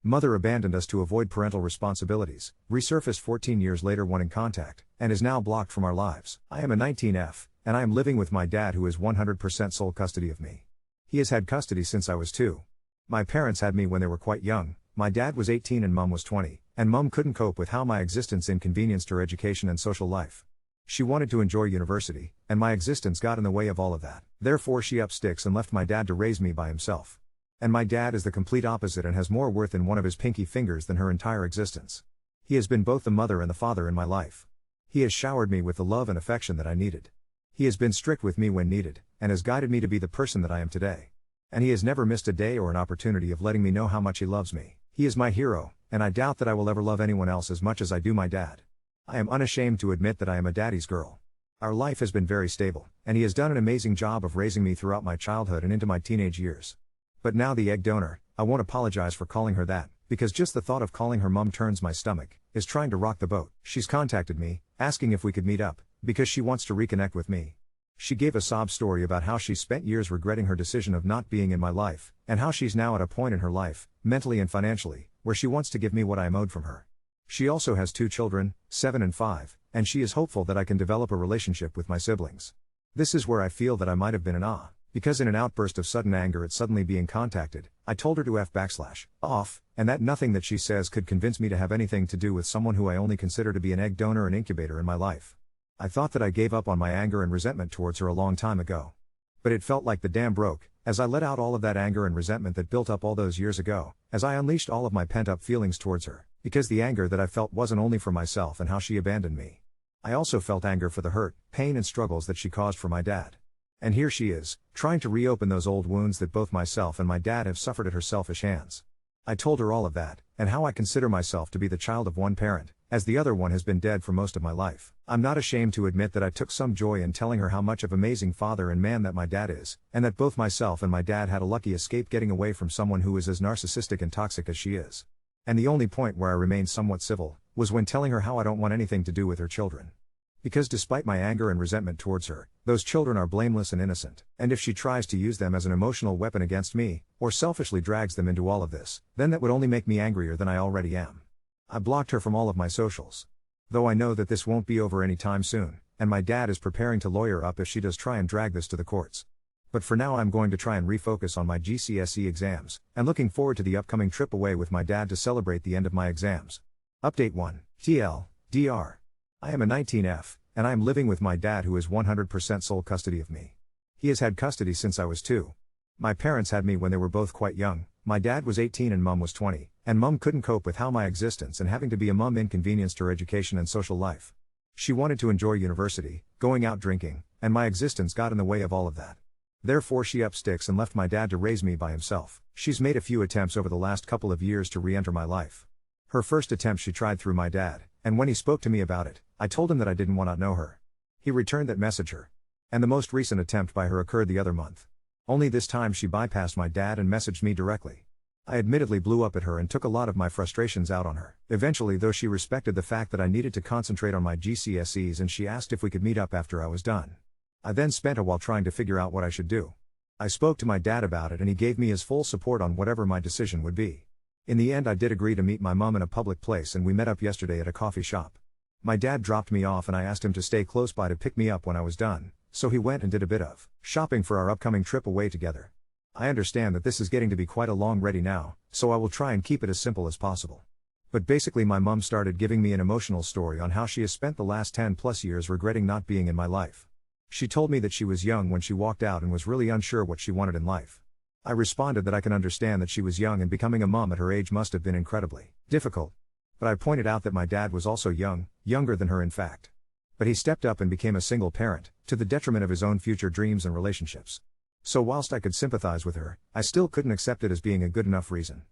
Mother abandoned us to avoid parental responsibilities, resurfaced 14 years later wanting contact, and is now blocked from our lives. I am a 19F, and I am living with my dad who is 100% sole custody of me. He has had custody since I was 2. My parents had me when they were quite young. My dad was 18 and mum was 20, and mum couldn't cope with how my existence inconvenienced her education and social life. She wanted to enjoy university, and my existence got in the way of all of that. Therefore she up sticks and left my dad to raise me by himself. And my dad is the complete opposite and has more worth in one of his pinky fingers than her entire existence. He has been both the mother and the father in my life. He has showered me with the love and affection that I needed. He has been strict with me when needed, and has guided me to be the person that I am today. And he has never missed a day or an opportunity of letting me know how much he loves me. He is my hero, and I doubt that I will ever love anyone else as much as I do my dad. I am unashamed to admit that I am a daddy's girl. Our life has been very stable, and he has done an amazing job of raising me throughout my childhood and into my teenage years. But now the egg donor, I won't apologize for calling her that, because just the thought of calling her mum turns my stomach, is trying to rock the boat. She's contacted me, asking if we could meet up, because she wants to reconnect with me. She gave a sob story about how she spent years regretting her decision of not being in my life, and how she's now at a point in her life, mentally and financially, where she wants to give me what I am owed from her. She also has 2 children, 7 and 5, and she is hopeful that I can develop a relationship with my siblings. This is where I feel that I might have been in awe. Because in an outburst of sudden anger at suddenly being contacted, I told her to F_off, and that nothing that she says could convince me to have anything to do with someone who I only consider to be an egg donor and incubator in my life. I thought that I gave up on my anger and resentment towards her a long time ago. But it felt like the dam broke, as I let out all of that anger and resentment that built up all those years ago, as I unleashed all of my pent-up feelings towards her, because the anger that I felt wasn't only for myself and how she abandoned me. I also felt anger for the hurt, pain and struggles that she caused for my dad. And here she is, trying to reopen those old wounds that both myself and my dad have suffered at her selfish hands. I told her all of that, and how I consider myself to be the child of one parent, as the other one has been dead for most of my life. I'm not ashamed to admit that I took some joy in telling her how much of an amazing father and man that my dad is, and that both myself and my dad had a lucky escape getting away from someone who is as narcissistic and toxic as she is. And the only point where I remained somewhat civil, was when telling her how I don't want anything to do with her children. Because despite my anger and resentment towards her, those children are blameless and innocent, and if she tries to use them as an emotional weapon against me, or selfishly drags them into all of this, then that would only make me angrier than I already am. I blocked her from all of my socials. Though I know that this won't be over anytime soon, and my dad is preparing to lawyer up if she does try and drag this to the courts. But for now I'm going to try and refocus on my GCSE exams, and looking forward to the upcoming trip away with my dad to celebrate the end of my exams. Update 1. TL.Dr. I am a 19F, and I am living with my dad who is 100% sole custody of me. He has had custody since I was 2. My parents had me when they were both quite young. My dad was 18 and mum was 20, and mum couldn't cope with how my existence and having to be a mum inconvenienced her education and social life. She wanted to enjoy university, going out drinking, and my existence got in the way of all of that. Therefore she up sticks and left my dad to raise me by himself. She's made a few attempts over the last couple of years to re-enter my life. Her first attempt she tried through my dad, and when he spoke to me about it, I told him that I didn't want to know her. He returned that message her. And the most recent attempt by her occurred the other month. Only this time she bypassed my dad and messaged me directly. I admittedly blew up at her and took a lot of my frustrations out on her. Eventually though she respected the fact that I needed to concentrate on my GCSEs and she asked if we could meet up after I was done. I then spent a while trying to figure out what I should do. I spoke to my dad about it and he gave me his full support on whatever my decision would be. In the end I did agree to meet my mum in a public place and we met up yesterday at a coffee shop. My dad dropped me off and I asked him to stay close by to pick me up when I was done, so he went and did a bit of shopping for our upcoming trip away together. I understand that this is getting to be quite a long ready now, so I will try and keep it as simple as possible. But basically my mum started giving me an emotional story on how she has spent the last 10+ years regretting not being in my life. She told me that she was young when she walked out and was really unsure what she wanted in life. I responded that I can understand that she was young and becoming a mom at her age must have been incredibly difficult. But I pointed out that my dad was also young, younger than her in fact. But he stepped up and became a single parent, to the detriment of his own future dreams and relationships. So whilst I could sympathize with her, I still couldn't accept it as being a good enough reason.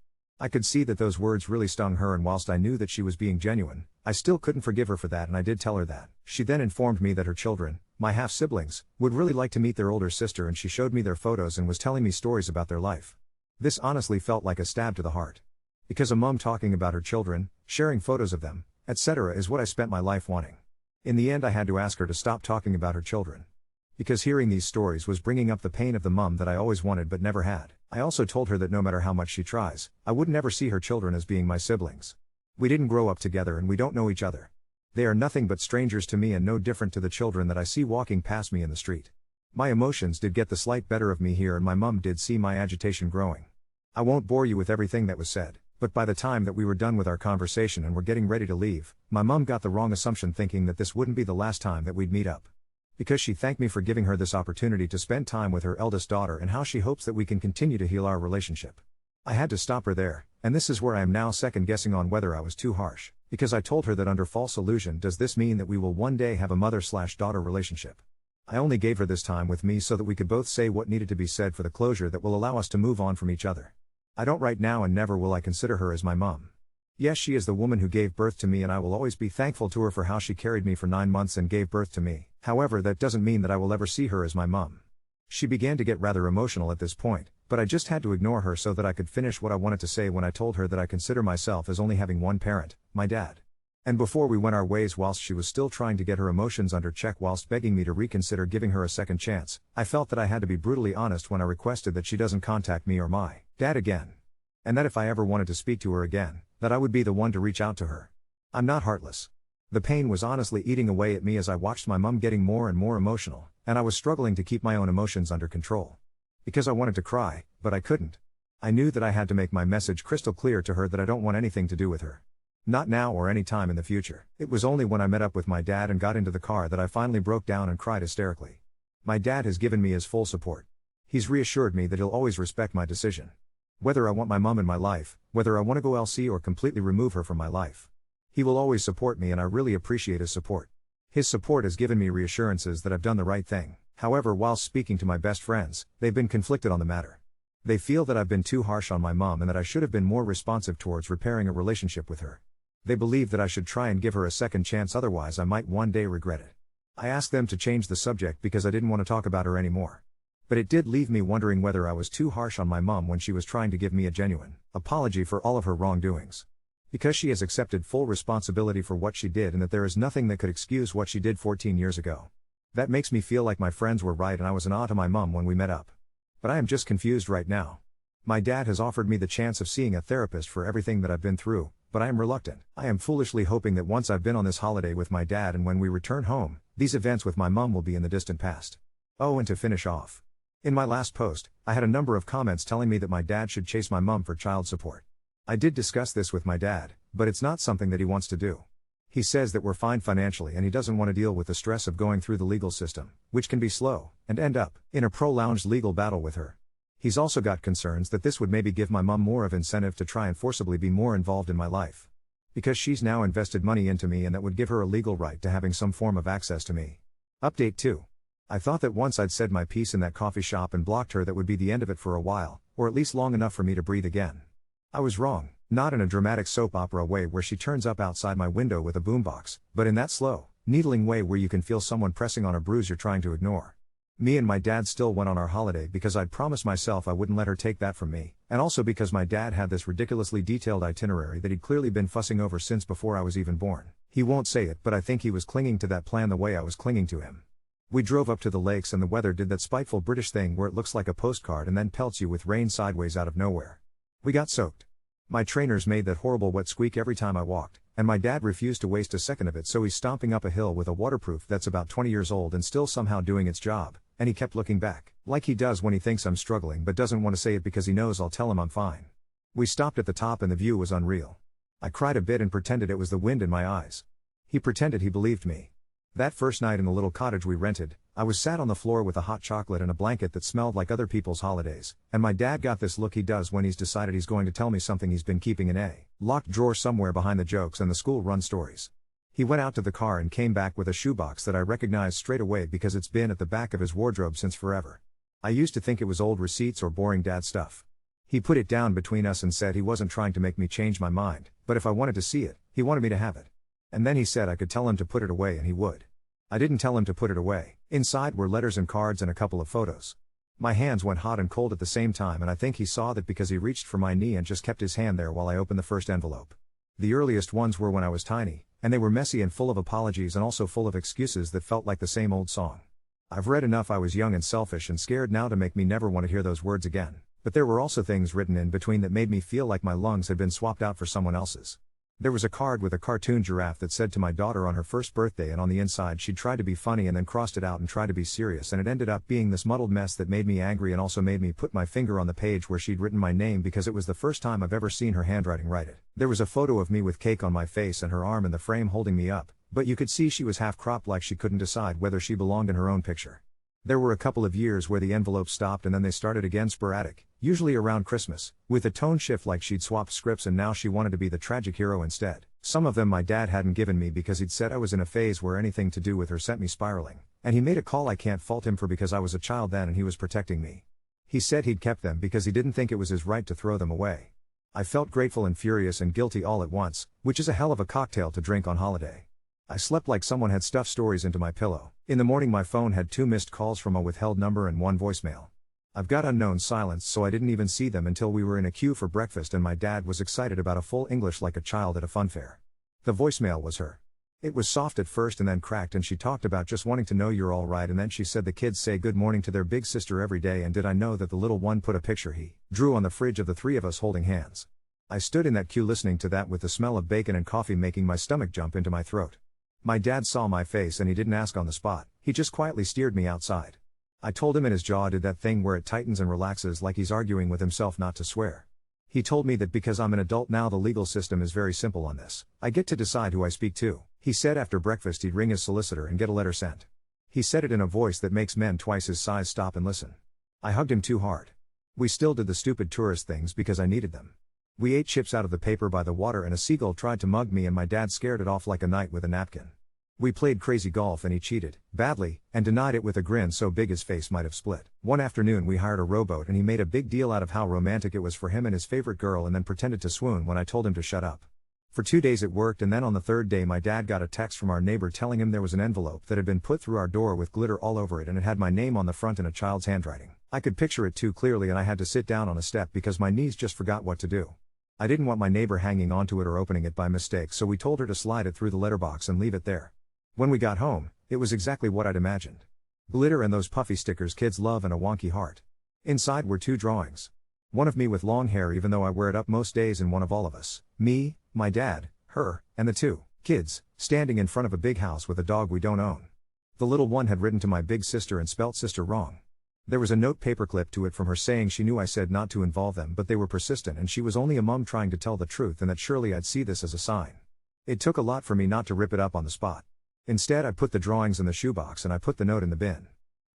I could see that those words really stung her, and whilst I knew that she was being genuine, I still couldn't forgive her for that, and I did tell her that. She then informed me that her children, my half-siblings, would really like to meet their older sister, and she showed me their photos and was telling me stories about their life. This honestly felt like a stab to the heart. Because a mom talking about her children, sharing photos of them, etc. is what I spent my life wanting. In the end I had to ask her to stop talking about her children. Because hearing these stories was bringing up the pain of the mum that I always wanted but never had. I also told her that no matter how much she tries, I would never see her children as being my siblings. We didn't grow up together and we don't know each other. They are nothing but strangers to me and no different to the children that I see walking past me in the street. My emotions did get the slight better of me here and my mum did see my agitation growing. I won't bore you with everything that was said, but by the time that we were done with our conversation and were getting ready to leave, my mum got the wrong assumption thinking that this wouldn't be the last time that we'd meet up. Because she thanked me for giving her this opportunity to spend time with her eldest daughter and how she hopes that we can continue to heal our relationship. I had to stop her there, and this is where I am now second guessing on whether I was too harsh, because I told her that under false illusion does this mean that we will one day have a mother/daughter relationship. I only gave her this time with me so that we could both say what needed to be said for the closure that will allow us to move on from each other. I don't right now and never will I consider her as my mum. Yes, she is the woman who gave birth to me and I will always be thankful to her for how she carried me for 9 months and gave birth to me. However, that doesn't mean that I will ever see her as my mum. She began to get rather emotional at this point, but I just had to ignore her so that I could finish what I wanted to say when I told her that I consider myself as only having one parent, my dad. And before we went our ways, whilst she was still trying to get her emotions under check whilst begging me to reconsider giving her a second chance, I felt that I had to be brutally honest when I requested that she doesn't contact me or my dad again. And that if I ever wanted to speak to her again, that I would be the one to reach out to her. I'm not heartless. The pain was honestly eating away at me as I watched my mum getting more and more emotional, and I was struggling to keep my own emotions under control. Because I wanted to cry, but I couldn't. I knew that I had to make my message crystal clear to her that I don't want anything to do with her. Not now or any time in the future. It was only when I met up with my dad and got into the car that I finally broke down and cried hysterically. My dad has given me his full support. He's reassured me that he'll always respect my decision. Whether I want my mum in my life, whether I want to go LC or completely remove her from my life. He will always support me and I really appreciate his support. His support has given me reassurances that I've done the right thing. However, while speaking to my best friends, they've been conflicted on the matter. They feel that I've been too harsh on my mum and that I should have been more responsive towards repairing a relationship with her. They believe that I should try and give her a second chance, otherwise I might one day regret it. I asked them to change the subject because I didn't want to talk about her anymore. But it did leave me wondering whether I was too harsh on my mum when she was trying to give me a genuine apology for all of her wrongdoings. Because she has accepted full responsibility for what she did and that there is nothing that could excuse what she did 14 years ago. That makes me feel like my friends were right and I was an awe to my mum when we met up. But I am just confused right now. My dad has offered me the chance of seeing a therapist for everything that I've been through, but I am reluctant. I am foolishly hoping that once I've been on this holiday with my dad and when we return home, these events with my mum will be in the distant past. Oh, and to finish off. In my last post, I had a number of comments telling me that my dad should chase my mum for child support. I did discuss this with my dad, but it's not something that he wants to do. He says that we're fine financially and he doesn't want to deal with the stress of going through the legal system, which can be slow, and end up in a prolonged legal battle with her. He's also got concerns that this would maybe give my mum more of incentive to try and forcibly be more involved in my life. Because she's now invested money into me and that would give her a legal right to having some form of access to me. Update 2. I thought that once I'd said my piece in that coffee shop and blocked her that would be the end of it for a while, or at least long enough for me to breathe again. I was wrong, not in a dramatic soap opera way where she turns up outside my window with a boombox, but in that slow, needling way where you can feel someone pressing on a bruise you're trying to ignore. Me and my dad still went on our holiday because I'd promised myself I wouldn't let her take that from me, and also because my dad had this ridiculously detailed itinerary that he'd clearly been fussing over since before I was even born. He won't say it, but I think he was clinging to that plan the way I was clinging to him. We drove up to the lakes and the weather did that spiteful British thing where it looks like a postcard and then pelts you with rain sideways out of nowhere. We got soaked. My trainers made that horrible wet squeak every time I walked, and my dad refused to waste a second of it, so he's stomping up a hill with a waterproof that's about 20 years old and still somehow doing its job, and he kept looking back, like he does when he thinks I'm struggling but doesn't want to say it because he knows I'll tell him I'm fine. We stopped at the top and the view was unreal. I cried a bit and pretended it was the wind in my eyes. He pretended he believed me. That first night in the little cottage we rented, I was sat on the floor with a hot chocolate and a blanket that smelled like other people's holidays, and my dad got this look he does when he's decided he's going to tell me something he's been keeping in a locked drawer somewhere behind the jokes and the school run stories. He went out to the car and came back with a shoebox that I recognized straight away because it's been at the back of his wardrobe since forever. I used to think it was old receipts or boring dad stuff. He put it down between us and said he wasn't trying to make me change my mind, but if I wanted to see it, he wanted me to have it. And then he said I could tell him to put it away and he would. I didn't tell him to put it away. Inside were letters and cards and a couple of photos. My hands went hot and cold at the same time, and I think he saw that because he reached for my knee and just kept his hand there while I opened the first envelope. The earliest ones were when I was tiny, and they were messy and full of apologies and also full of excuses that felt like the same old song. I've read enough I was young and selfish and scared now to make me never want to hear those words again. But there were also things written in between that made me feel like my lungs had been swapped out for someone else's. There was a card with a cartoon giraffe that said to my daughter on her first birthday, and on the inside she'd tried to be funny and then crossed it out and tried to be serious, and it ended up being this muddled mess that made me angry and also made me put my finger on the page where she'd written my name because it was the first time I've ever seen her handwriting write it. There was a photo of me with cake on my face and her arm in the frame holding me up, but you could see she was half cropped, like she couldn't decide whether she belonged in her own picture. There were a couple of years where the envelope stopped and then they started again sporadic, usually around Christmas, with a tone shift like she'd swapped scripts and now she wanted to be the tragic hero instead. Some of them my dad hadn't given me because he'd said I was in a phase where anything to do with her sent me spiraling, and he made a call I can't fault him for because I was a child then and he was protecting me. He said he'd kept them because he didn't think it was his right to throw them away. I felt grateful and furious and guilty all at once, which is a hell of a cocktail to drink on holiday. I slept like someone had stuffed stories into my pillow. In the morning my phone had 2 missed calls from a withheld number and 1 voicemail. I've got unknown silenced so I didn't even see them until we were in a queue for breakfast and my dad was excited about a full English like a child at a fun fair. The voicemail was her. It was soft at first and then cracked and she talked about just wanting to know you're alright, and then she said the kids say good morning to their big sister every day, and did I know that the little one put a picture he drew on the fridge of the 3 of us holding hands. I stood in that queue listening to that with the smell of bacon and coffee making my stomach jump into my throat. My dad saw my face and he didn't ask on the spot, he just quietly steered me outside. I told him and his jaw did that thing where it tightens and relaxes like he's arguing with himself not to swear. He told me that because I'm an adult now the legal system is very simple on this. I get to decide who I speak to. He said after breakfast he'd ring his solicitor and get a letter sent. He said it in a voice that makes men twice his size stop and listen. I hugged him too hard. We still did the stupid tourist things because I needed them. We ate chips out of the paper by the water and a seagull tried to mug me and my dad scared it off like a knight with a napkin. We played crazy golf and he cheated, badly, and denied it with a grin so big his face might have split. One afternoon we hired a rowboat and he made a big deal out of how romantic it was for him and his favorite girl and then pretended to swoon when I told him to shut up. For 2 days it worked, and then on the 3rd day my dad got a text from our neighbor telling him there was an envelope that had been put through our door with glitter all over it and it had my name on the front in a child's handwriting. I could picture it too clearly and I had to sit down on a step because my knees just forgot what to do. I didn't want my neighbor hanging onto it or opening it by mistake, so we told her to slide it through the letterbox and leave it there. When we got home, it was exactly what I'd imagined. Glitter and those puffy stickers kids love and a wonky heart. Inside were 2 drawings. One of me with long hair even though I wear it up most days, and one of all of us, me, my dad, her, and the 2 kids, standing in front of a big house with a dog we don't own. The little one had written to my big sister and spelt sister wrong. There was a note paperclip to it from her saying she knew I said not to involve them but they were persistent and she was only a mum trying to tell the truth and that surely I'd see this as a sign. It took a lot for me not to rip it up on the spot. Instead I put the drawings in the shoebox and I put the note in the bin.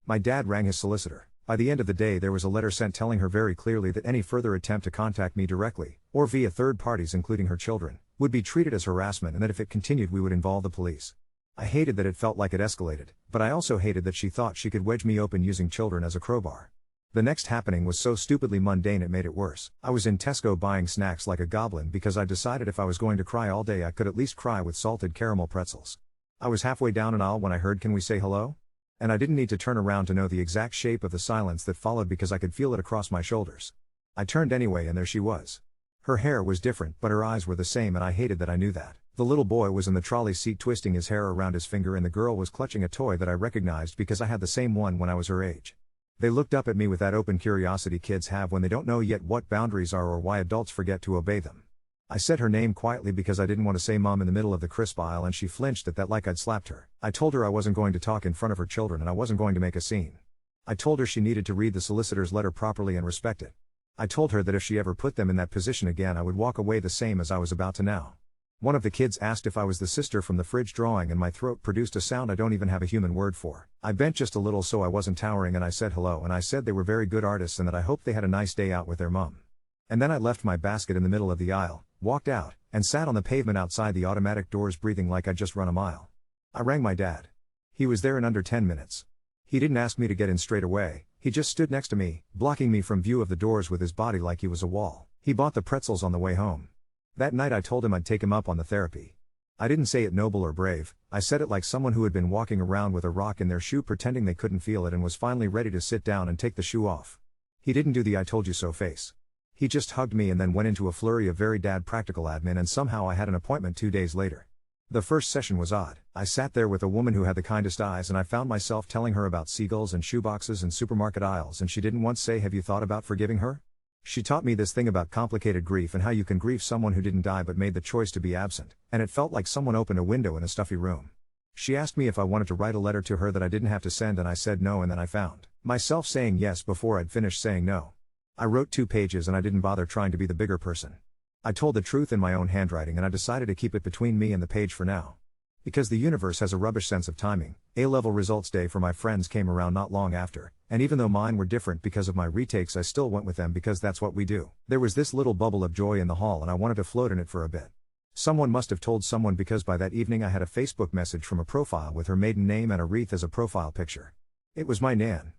My dad rang his solicitor. By the end of the day there was a letter sent telling her very clearly that any further attempt to contact me directly, or via third parties including her children, would be treated as harassment and that if it continued we would involve the police. I hated that it felt like it escalated, but I also hated that she thought she could wedge me open using children as a crowbar. The next happening was so stupidly mundane it made it worse. I was in Tesco buying snacks like a goblin because I decided if I was going to cry all day I could at least cry with salted caramel pretzels. I was halfway down an aisle when I heard "Can we say hello?" And I didn't need to turn around to know the exact shape of the silence that followed because I could feel it across my shoulders. I turned anyway and there she was. Her hair was different but her eyes were the same and I hated that I knew that. The little boy was in the trolley seat twisting his hair around his finger and the girl was clutching a toy that I recognized because I had the same one when I was her age. They looked up at me with that open curiosity kids have when they don't know yet what boundaries are or why adults forget to obey them. I said her name quietly because I didn't want to say mom in the middle of the crisp aisle and she flinched at that like I'd slapped her. I told her I wasn't going to talk in front of her children and I wasn't going to make a scene. I told her she needed to read the solicitor's letter properly and respect it. I told her that if she ever put them in that position again I would walk away the same as I was about to now. One of the kids asked if I was the sister from the fridge drawing and my throat produced a sound I don't even have a human word for. I bent just a little so I wasn't towering and I said hello and I said they were very good artists and that I hoped they had a nice day out with their mom. And then I left my basket in the middle of the aisle, walked out, and sat on the pavement outside the automatic doors breathing like I'd just run a mile. I rang my dad. He was there in under 10 minutes. He didn't ask me to get in straight away, he just stood next to me, blocking me from view of the doors with his body like he was a wall. He bought the pretzels on the way home. That night I told him I'd take him up on the therapy. I didn't say it noble or brave, I said it like someone who had been walking around with a rock in their shoe pretending they couldn't feel it and was finally ready to sit down and take the shoe off. He didn't do the "I told you so" face. He just hugged me and then went into a flurry of very dad practical admin and somehow I had an appointment 2 days later. The first session was odd. I sat there with a woman who had the kindest eyes and I found myself telling her about seagulls and shoeboxes and supermarket aisles and she didn't once say "Have you thought about forgiving her?" She taught me this thing about complicated grief and how you can grieve someone who didn't die but made the choice to be absent, and it felt like someone opened a window in a stuffy room. She asked me if I wanted to write a letter to her that I didn't have to send, and I said no, and then I found myself saying yes before I'd finished saying no. I wrote 2 pages and I didn't bother trying to be the bigger person. I told the truth in my own handwriting, and I decided to keep it between me and the page for now. Because the universe has a rubbish sense of timing, A-level results day for my friends came around not long after, and even though mine were different because of my retakes, I still went with them because that's what we do. There was this little bubble of joy in the hall and I wanted to float in it for a bit. Someone must have told someone, because by that evening I had a Facebook message from a profile with her maiden name and a wreath as a profile picture. It was my Nan.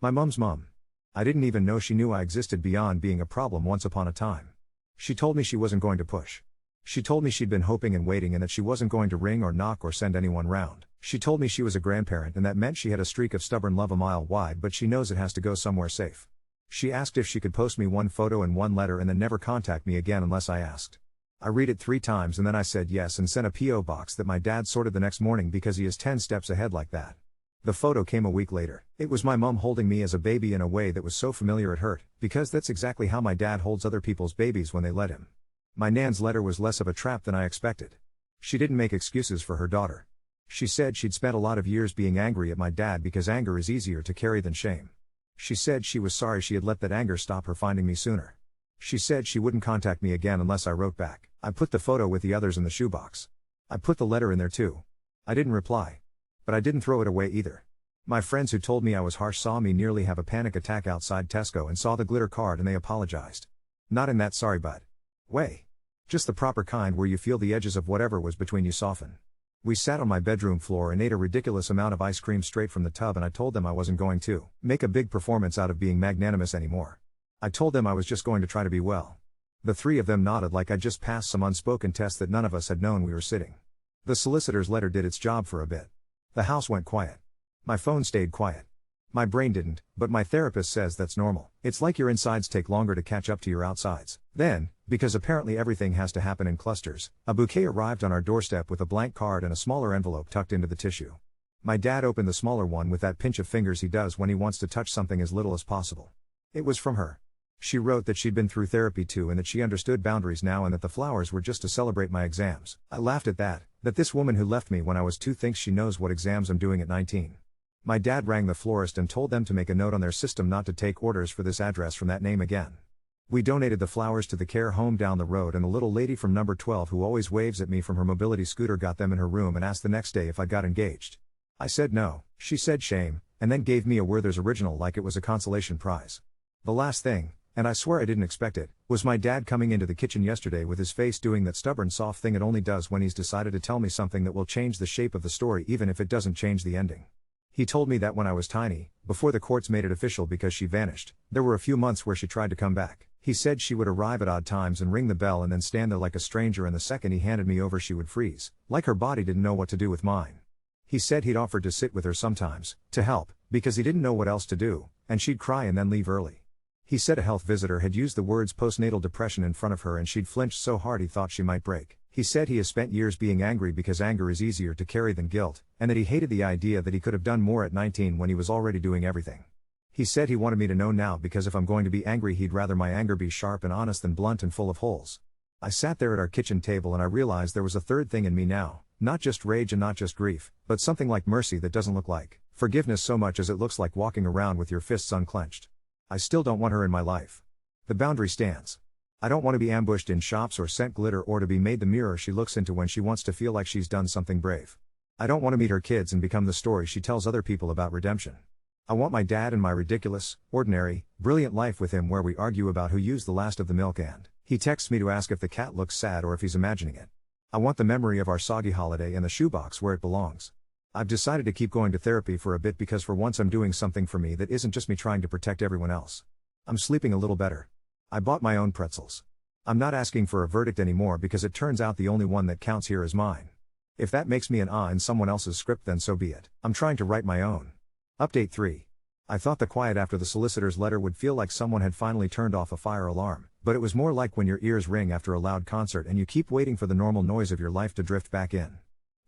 My mum's mum. I didn't even know she knew I existed beyond being a problem once upon a time. She told me she wasn't going to push. She told me she'd been hoping and waiting and that she wasn't going to ring or knock or send anyone round. She told me she was a grandparent and that meant she had a streak of stubborn love a mile wide, but she knows it has to go somewhere safe. She asked if she could post me 1 photo and 1 letter and then never contact me again unless I asked. I read it 3 times and then I said yes and sent a P.O. box that my dad sorted the next morning because he is 10 steps ahead like that. The photo came a week later. It was my mum holding me as a baby in a way that was so familiar it hurt, because that's exactly how my dad holds other people's babies when they let him. My Nan's letter was less of a trap than I expected. She didn't make excuses for her daughter. She said she'd spent a lot of years being angry at my dad because anger is easier to carry than shame. She said she was sorry she had let that anger stop her finding me sooner. She said she wouldn't contact me again unless I wrote back. I put the photo with the others in the shoebox. I put the letter in there too. I didn't reply. But I didn't throw it away either. My friends who told me I was harsh saw me nearly have a panic attack outside Tesco and saw the glitter card and they apologized. Not in that sorry but way. Just the proper kind where you feel the edges of whatever was between you soften. We sat on my bedroom floor and ate a ridiculous amount of ice cream straight from the tub, and I told them I wasn't going to make a big performance out of being magnanimous anymore. I told them I was just going to try to be well. The 3 of them nodded like I'd just passed some unspoken test that none of us had known we were sitting. The solicitor's letter did its job for a bit. The house went quiet. My phone stayed quiet. My brain didn't, but my therapist says that's normal. It's like your insides take longer to catch up to your outsides. Then, because apparently everything has to happen in clusters, a bouquet arrived on our doorstep with a blank card and a smaller envelope tucked into the tissue. My dad opened the smaller one with that pinch of fingers he does when he wants to touch something as little as possible. It was from her. She wrote that she'd been through therapy too and that she understood boundaries now and that the flowers were just to celebrate my exams. I laughed at that this woman who left me when I was 2 thinks she knows what exams I'm doing at 19. My dad rang the florist and told them to make a note on their system not to take orders for this address from that name again. We donated the flowers to the care home down the road, and the little lady from number 12 who always waves at me from her mobility scooter got them in her room and asked the next day if I got engaged. I said no. She said shame, and then gave me a Werther's original like it was a consolation prize. The last thing, and I swear I didn't expect it, was my dad coming into the kitchen yesterday with his face doing that stubborn soft thing it only does when he's decided to tell me something that will change the shape of the story even if it doesn't change the ending. He told me that when I was tiny, before the courts made it official because she vanished, there were a few months where she tried to come back. He said she would arrive at odd times and ring the bell and then stand there like a stranger, and the second he handed me over she would freeze, like her body didn't know what to do with mine. He said he'd offered to sit with her sometimes, to help, because he didn't know what else to do, and she'd cry and then leave early. He said a health visitor had used the words postnatal depression in front of her and she'd flinched so hard he thought she might break. He said he has spent years being angry because anger is easier to carry than guilt, and that he hated the idea that he could have done more at 19 when he was already doing everything. He said he wanted me to know now because if I'm going to be angry he'd rather my anger be sharp and honest than blunt and full of holes. I sat there at our kitchen table and I realized there was a third thing in me now, not just rage and not just grief, but something like mercy that doesn't look like forgiveness so much as it looks like walking around with your fists unclenched. I still don't want her in my life. The boundary stands. I don't want to be ambushed in shops or sent glitter or to be made the mirror she looks into when she wants to feel like she's done something brave. I don't want to meet her kids and become the story she tells other people about redemption. I want my dad and my ridiculous, ordinary, brilliant life with him where we argue about who used the last of the milk and he texts me to ask if the cat looks sad or if he's imagining it. I want the memory of our soggy holiday in the shoebox where it belongs. I've decided to keep going to therapy for a bit because for once I'm doing something for me that isn't just me trying to protect everyone else. I'm sleeping a little better. I bought my own pretzels. I'm not asking for a verdict anymore because it turns out the only one that counts here is mine. If that makes me an in someone else's script then so be it. I'm trying to write my own. Update 3. I thought the quiet after the solicitor's letter would feel like someone had finally turned off a fire alarm, but it was more like when your ears ring after a loud concert and you keep waiting for the normal noise of your life to drift back in.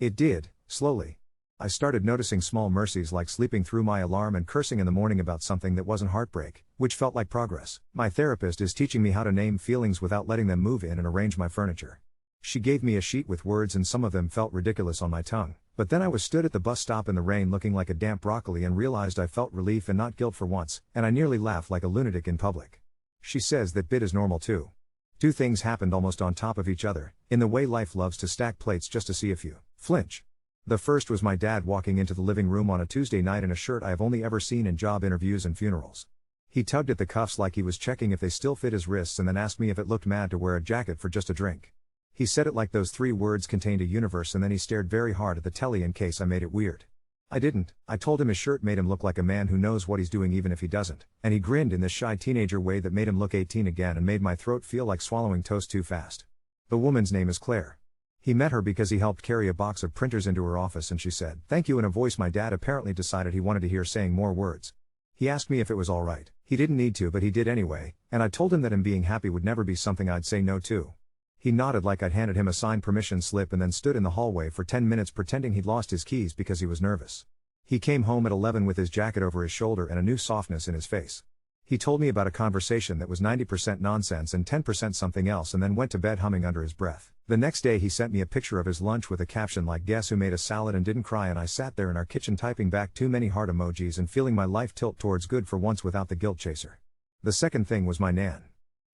It did, slowly. I started noticing small mercies like sleeping through my alarm and cursing in the morning about something that wasn't heartbreak, which felt like progress. My therapist is teaching me how to name feelings without letting them move in and arrange my furniture. She gave me a sheet with words and some of them felt ridiculous on my tongue, but then I was stood at the bus stop in the rain looking like a damp broccoli and realized I felt relief and not guilt for once, and I nearly laughed like a lunatic in public. She says that bit is normal too. Two things happened almost on top of each other, in the way life loves to stack plates just to see if you flinch. The first was my dad walking into the living room on a Tuesday night in a shirt I have only ever seen in job interviews and funerals. He tugged at the cuffs like he was checking if they still fit his wrists and then asked me if it looked mad to wear a jacket for just a drink. He said it like those 3 words contained a universe and then he stared very hard at the telly in case I made it weird. I didn't. I told him his shirt made him look like a man who knows what he's doing even if he doesn't, and he grinned in this shy teenager way that made him look 18 again and made my throat feel like swallowing toast too fast. The woman's name is Claire. He met her because he helped carry a box of printers into her office and she said, "Thank you," in a voice my dad apparently decided he wanted to hear saying more words. He asked me if it was alright. He didn't need to but he did anyway, and I told him that him being happy would never be something I'd say no to. He nodded like I'd handed him a signed permission slip and then stood in the hallway for 10 minutes pretending he'd lost his keys because he was nervous. He came home at 11 with his jacket over his shoulder and a new softness in his face. He told me about a conversation that was 90% nonsense and 10% something else and then went to bed humming under his breath. The next day he sent me a picture of his lunch with a caption like "Guess who made a salad and didn't cry," and I sat there in our kitchen typing back too many heart emojis and feeling my life tilt towards good for once without the guilt chaser. The second thing was my nan.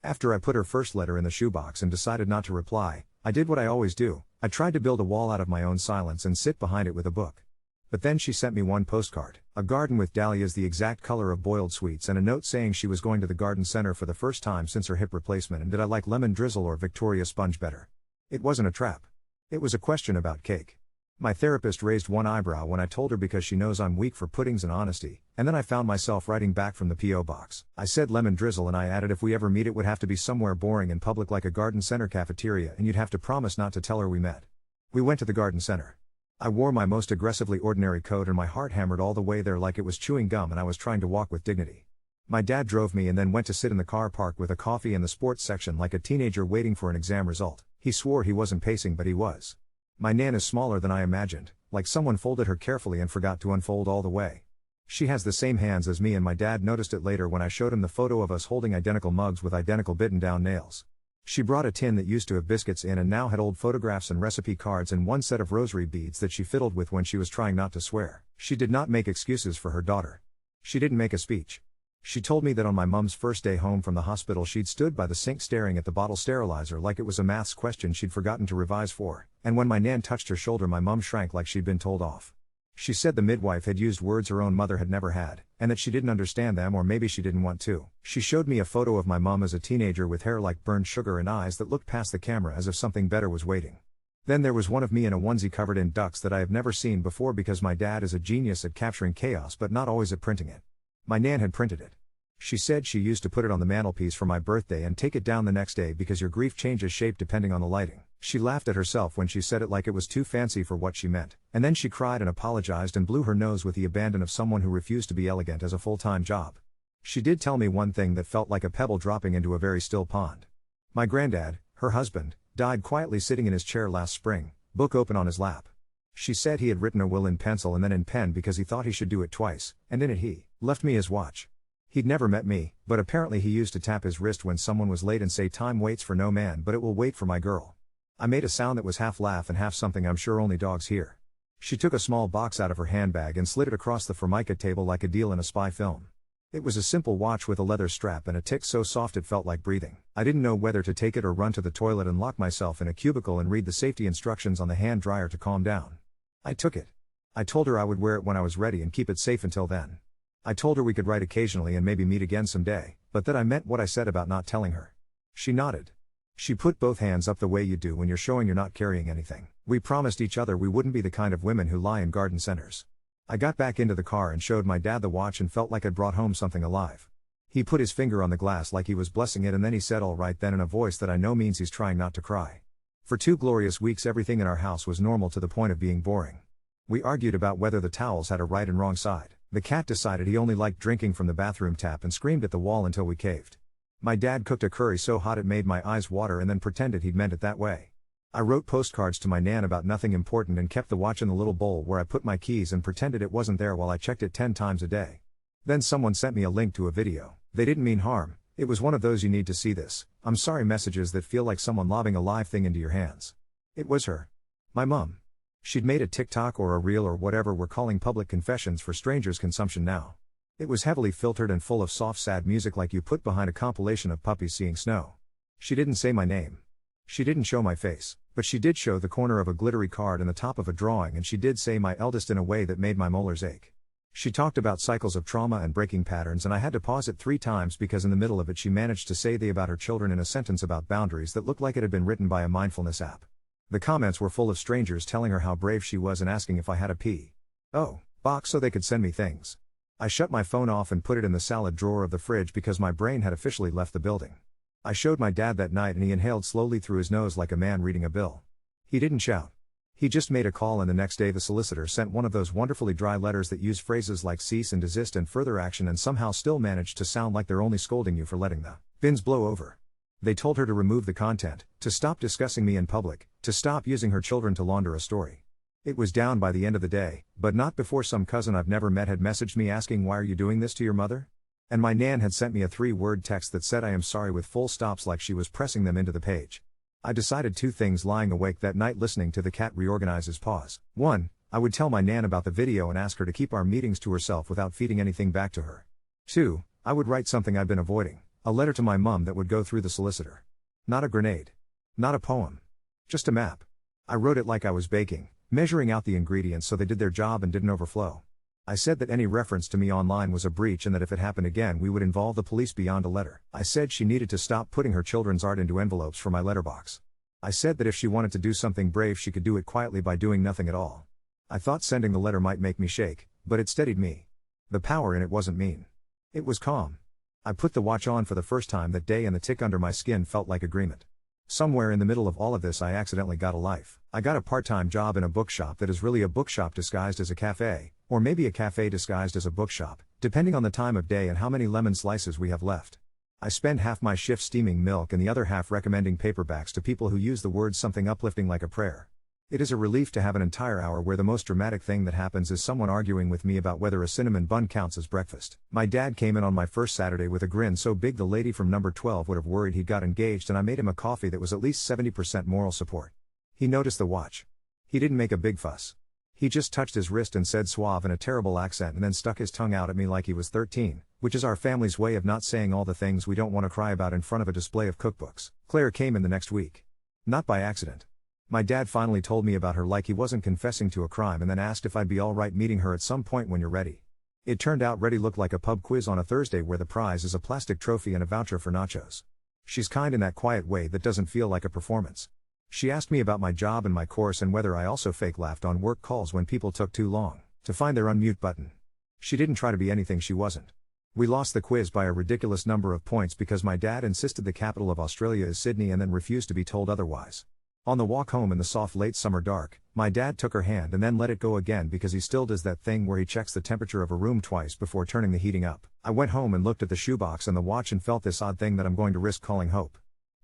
After I put her first letter in the shoebox and decided not to reply, I did what I always do. I tried to build a wall out of my own silence and sit behind it with a book. But then she sent me one postcard, a garden with dahlias the exact color of boiled sweets and a note saying she was going to the garden center for the first time since her hip replacement and did I like lemon drizzle or Victoria sponge better. It wasn't a trap. It was a question about cake. My therapist raised one eyebrow when I told her because she knows I'm weak for puddings and honesty, and then I found myself writing back from the P.O. box. I said lemon drizzle and I added if we ever meet it would have to be somewhere boring and public like a garden center cafeteria and you'd have to promise not to tell her we met. We went to the garden center. I wore my most aggressively ordinary coat and my heart hammered all the way there like it was chewing gum and I was trying to walk with dignity. My dad drove me and then went to sit in the car park with a coffee in the sports section like a teenager waiting for an exam result. He swore he wasn't pacing but he was. My nan is smaller than I imagined, like someone folded her carefully and forgot to unfold all the way. She has the same hands as me and my dad noticed it later when I showed him the photo of us holding identical mugs with identical bitten down nails. She brought a tin that used to have biscuits in and now had old photographs and recipe cards and one set of rosary beads that she fiddled with when she was trying not to swear. She did not make excuses for her daughter. She didn't make a speech. She told me that on my mum's first day home from the hospital she'd stood by the sink staring at the bottle sterilizer like it was a maths question she'd forgotten to revise for, and when my nan touched her shoulder my mum shrank like she'd been told off. She said the midwife had used words her own mother had never had, and that she didn't understand them or maybe she didn't want to. She showed me a photo of my mum as a teenager with hair like burned sugar and eyes that looked past the camera as if something better was waiting. Then there was one of me in a onesie covered in ducks that I have never seen before because my dad is a genius at capturing chaos but not always at printing it. My nan had printed it. She said she used to put it on the mantelpiece for my birthday and take it down the next day because your grief changes shape depending on the lighting. She laughed at herself when she said it like it was too fancy for what she meant, and then she cried and apologized and blew her nose with the abandon of someone who refused to be elegant as a full-time job. She did tell me one thing that felt like a pebble dropping into a very still pond. My granddad, her husband, died quietly sitting in his chair last spring, book open on his lap. She said he had written a will in pencil and then in pen because he thought he should do it twice, and in it he left me his watch. He'd never met me, but apparently he used to tap his wrist when someone was late and say time waits for no man but it will wait for my girl. I made a sound that was half laugh and half something I'm sure only dogs hear. She took a small box out of her handbag and slid it across the formica table like a deal in a spy film. It was a simple watch with a leather strap and a tick so soft it felt like breathing. I didn't know whether to take it or run to the toilet and lock myself in a cubicle and read the safety instructions on the hand dryer to calm down. I took it. I told her I would wear it when I was ready and keep it safe until then. I told her we could write occasionally and maybe meet again someday, but that I meant what I said about not telling her. She nodded. She put both hands up the way you do when you're showing you're not carrying anything. We promised each other we wouldn't be the kind of women who lie in garden centers. I got back into the car and showed my dad the watch and felt like I'd brought home something alive. He put his finger on the glass like he was blessing it and then he said all right then in a voice that I know means he's trying not to cry. For 2 glorious weeks everything in our house was normal to the point of being boring. We argued about whether the towels had a right and wrong side. The cat decided he only liked drinking from the bathroom tap and screamed at the wall until we caved. My dad cooked a curry so hot it made my eyes water and then pretended he'd meant it that way. I wrote postcards to my nan about nothing important and kept the watch in the little bowl where I put my keys and pretended it wasn't there while I checked it 10 times a day. Then someone sent me a link to a video. They didn't mean harm, it was one of those "you need to see this, I'm sorry" messages that feel like someone lobbing a live thing into your hands. It was her. My mum. She'd made a TikTok or a reel or whatever we're calling public confessions for strangers' consumption now. It was heavily filtered and full of soft sad music like you put behind a compilation of puppies seeing snow. She didn't say my name. She didn't show my face, but she did show the corner of a glittery card and the top of a drawing, and she did say my eldest in a way that made my molars ache. She talked about cycles of trauma and breaking patterns, and I had to pause it 3 times because in the middle of it she managed to say the about her children in a sentence about boundaries that looked like it had been written by a mindfulness app. The comments were full of strangers telling her how brave she was and asking if I had a P.O. box so they could send me things. I shut my phone off and put it in the salad drawer of the fridge because my brain had officially left the building. I showed my dad that night and he inhaled slowly through his nose like a man reading a bill. He didn't shout. He just made a call, and the next day the solicitor sent one of those wonderfully dry letters that use phrases like cease and desist and further action and somehow still manage to sound like they're only scolding you for letting the bins blow over. They told her to remove the content, to stop discussing me in public, to stop using her children to launder a story. It was down by the end of the day, but not before some cousin I've never met had messaged me asking, "Why are you doing this to your mother?" And my nan had sent me a 3-word text that said "I am sorry" with full stops like she was pressing them into the page. I decided 2 things lying awake that night listening to the cat reorganize his paws. 1. I would tell my nan about the video and ask her to keep our meetings to herself without feeding anything back to her. 2. I would write something I'd been avoiding. A letter to my mum that would go through the solicitor. Not a grenade. Not a poem. Just a map. I wrote it like I was baking, measuring out the ingredients so they did their job and didn't overflow. I said that any reference to me online was a breach and that if it happened again we would involve the police beyond a letter. I said she needed to stop putting her children's art into envelopes for my letterbox. I said that if she wanted to do something brave she could do it quietly by doing nothing at all. I thought sending the letter might make me shake, but it steadied me. The power in it wasn't mean. It was calm. I put the watch on for the first time that day and the tick under my skin felt like agreement. Somewhere in the middle of all of this I accidentally got a life. I got a part-time job in a bookshop that is really a bookshop disguised as a cafe, or maybe a cafe disguised as a bookshop, depending on the time of day and how many lemon slices we have left. I spend half my shift steaming milk and the other half recommending paperbacks to people who use the words something uplifting like a prayer. It is a relief to have an entire hour where the most dramatic thing that happens is someone arguing with me about whether a cinnamon bun counts as breakfast. My dad came in on my first Saturday with a grin so big the lady from number 12 would have worried he'd got engaged, and I made him a coffee that was at least 70% moral support. He noticed the watch. He didn't make a big fuss. He just touched his wrist and said suave in a terrible accent and then stuck his tongue out at me like he was 13, which is our family's way of not saying all the things we don't want to cry about in front of a display of cookbooks. Claire came in the next week. Not by accident. My dad finally told me about her like he wasn't confessing to a crime and then asked if I'd be alright meeting her at some point when you're ready. It turned out ready looked like a pub quiz on a Thursday where the prize is a plastic trophy and a voucher for nachos. She's kind in that quiet way that doesn't feel like a performance. She asked me about my job and my course and whether I also fake laughed on work calls when people took too long to find their unmute button. She didn't try to be anything she wasn't. We lost the quiz by a ridiculous number of points because my dad insisted the capital of Australia is Sydney and then refused to be told otherwise. On the walk home in the soft late summer dark, my dad took her hand and then let it go again because he still does that thing where he checks the temperature of a room twice before turning the heating up. I went home and looked at the shoebox and the watch and felt this odd thing that I'm going to risk calling hope.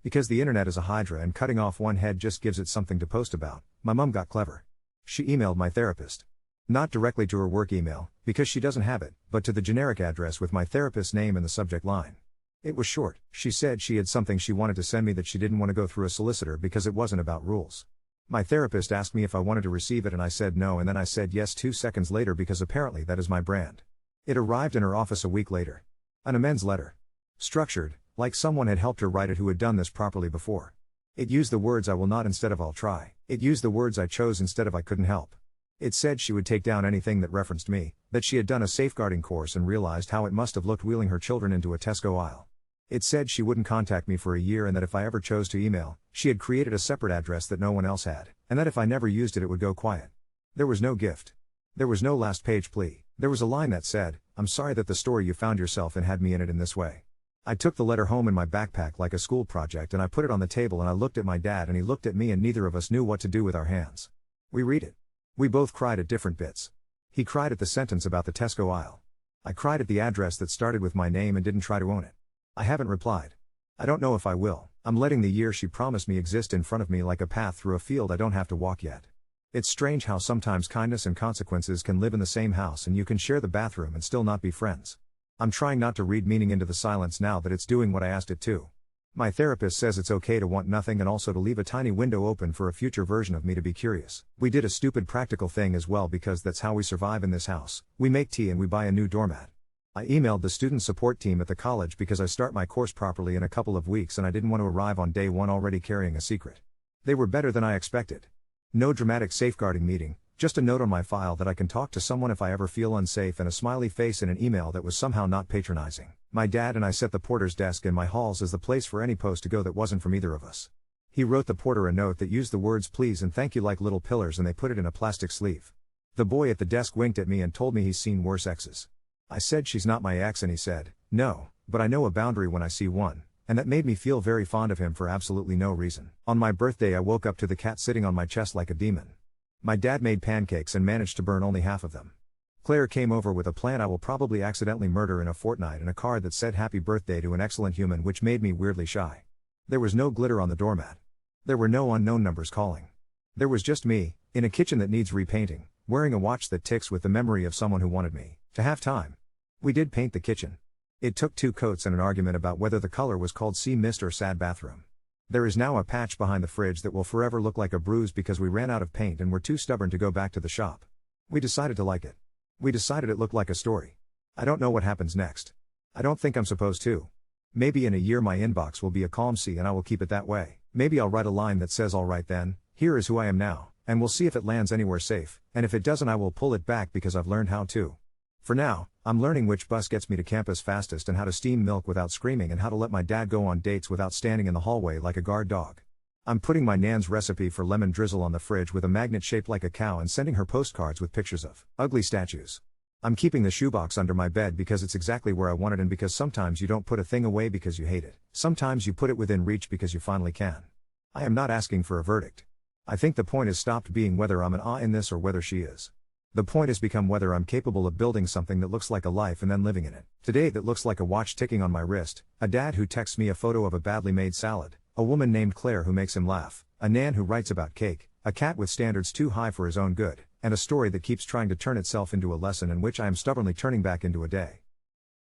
Because the internet is a hydra and cutting off one head just gives it something to post about, my mum got clever. She emailed my therapist. Not directly to her work email, because she doesn't have it, but to the generic address with my therapist's name in the subject line. It was short. She said she had something she wanted to send me that she didn't want to go through a solicitor because it wasn't about rules. My therapist asked me if I wanted to receive it and I said no, and then I said yes 2 seconds later because apparently that is my brand. It arrived in her office a week later. An amends letter. Structured, like someone had helped her write it who had done this properly before. It used the words "I will not" instead of "I'll try." It used the words "I chose" instead of "I couldn't help." It said she would take down anything that referenced me, that she had done a safeguarding course and realized how it must have looked wheeling her children into a Tesco aisle. It said she wouldn't contact me for a year and that if I ever chose to email, she had created a separate address that no one else had, and that if I never used it it would go quiet. There was no gift. There was no last page plea. There was a line that said, "I'm sorry that the story you found yourself in had me in it in this way." I took the letter home in my backpack like a school project and I put it on the table and I looked at my dad and he looked at me and neither of us knew what to do with our hands. We read it. We both cried at different bits. He cried at the sentence about the Tesco aisle. I cried at the address that started with my name and didn't try to own it. I haven't replied. I don't know if I will. I'm letting the year she promised me exist in front of me like a path through a field I don't have to walk yet. It's strange how sometimes kindness and consequences can live in the same house and you can share the bathroom and still not be friends. I'm trying not to read meaning into the silence now that it's doing what I asked it to. My therapist says it's okay to want nothing and also to leave a tiny window open for a future version of me to be curious. We did a stupid practical thing as well because that's how we survive in this house. We make tea and we buy a new doormat. I emailed the student support team at the college because I start my course properly in a couple of weeks and I didn't want to arrive on day one already carrying a secret. They were better than I expected. No dramatic safeguarding meeting, just a note on my file that I can talk to someone if I ever feel unsafe and a smiley face in an email that was somehow not patronizing. My dad and I set the porter's desk in my halls as the place for any post to go that wasn't from either of us. He wrote the porter a note that used the words please and thank you like little pillars and they put it in a plastic sleeve. The boy at the desk winked at me and told me he's seen worse exes. I said she's not my ex and he said, no, but I know a boundary when I see one, and that made me feel very fond of him for absolutely no reason. On my birthday I woke up to the cat sitting on my chest like a demon. My dad made pancakes and managed to burn only half of them. Claire came over with a plant I will probably accidentally murder in a fortnight and a card that said happy birthday to an excellent human, which made me weirdly shy. There was no glitter on the doormat. There were no unknown numbers calling. There was just me, in a kitchen that needs repainting, wearing a watch that ticks with the memory of someone who wanted me to have time. We did paint the kitchen. It took 2 coats and an argument about whether the color was called sea mist or sad bathroom. There is now a patch behind the fridge that will forever look like a bruise because we ran out of paint and were too stubborn to go back to the shop. We decided to like it. We decided it looked like a story. I don't know what happens next. I don't think I'm supposed to. Maybe in a year my inbox will be a calm sea and I will keep it that way. Maybe I'll write a line that says alright then, here is who I am now, and we'll see if it lands anywhere safe, and if it doesn't I will pull it back because I've learned how to. For now, I'm learning which bus gets me to campus fastest and how to steam milk without screaming and how to let my dad go on dates without standing in the hallway like a guard dog. I'm putting my nan's recipe for lemon drizzle on the fridge with a magnet shaped like a cow and sending her postcards with pictures of ugly statues. I'm keeping the shoebox under my bed because it's exactly where I want it and because sometimes you don't put a thing away because you hate it. Sometimes you put it within reach because you finally can. I am not asking for a verdict. I think the point has stopped being whether I'm an in this or whether she is. The point has become whether I'm capable of building something that looks like a life and then living in it. Today that looks like a watch ticking on my wrist, a dad who texts me a photo of a badly made salad, a woman named Claire who makes him laugh, a nan who writes about cake, a cat with standards too high for his own good, and a story that keeps trying to turn itself into a lesson and which I am stubbornly turning back into a day.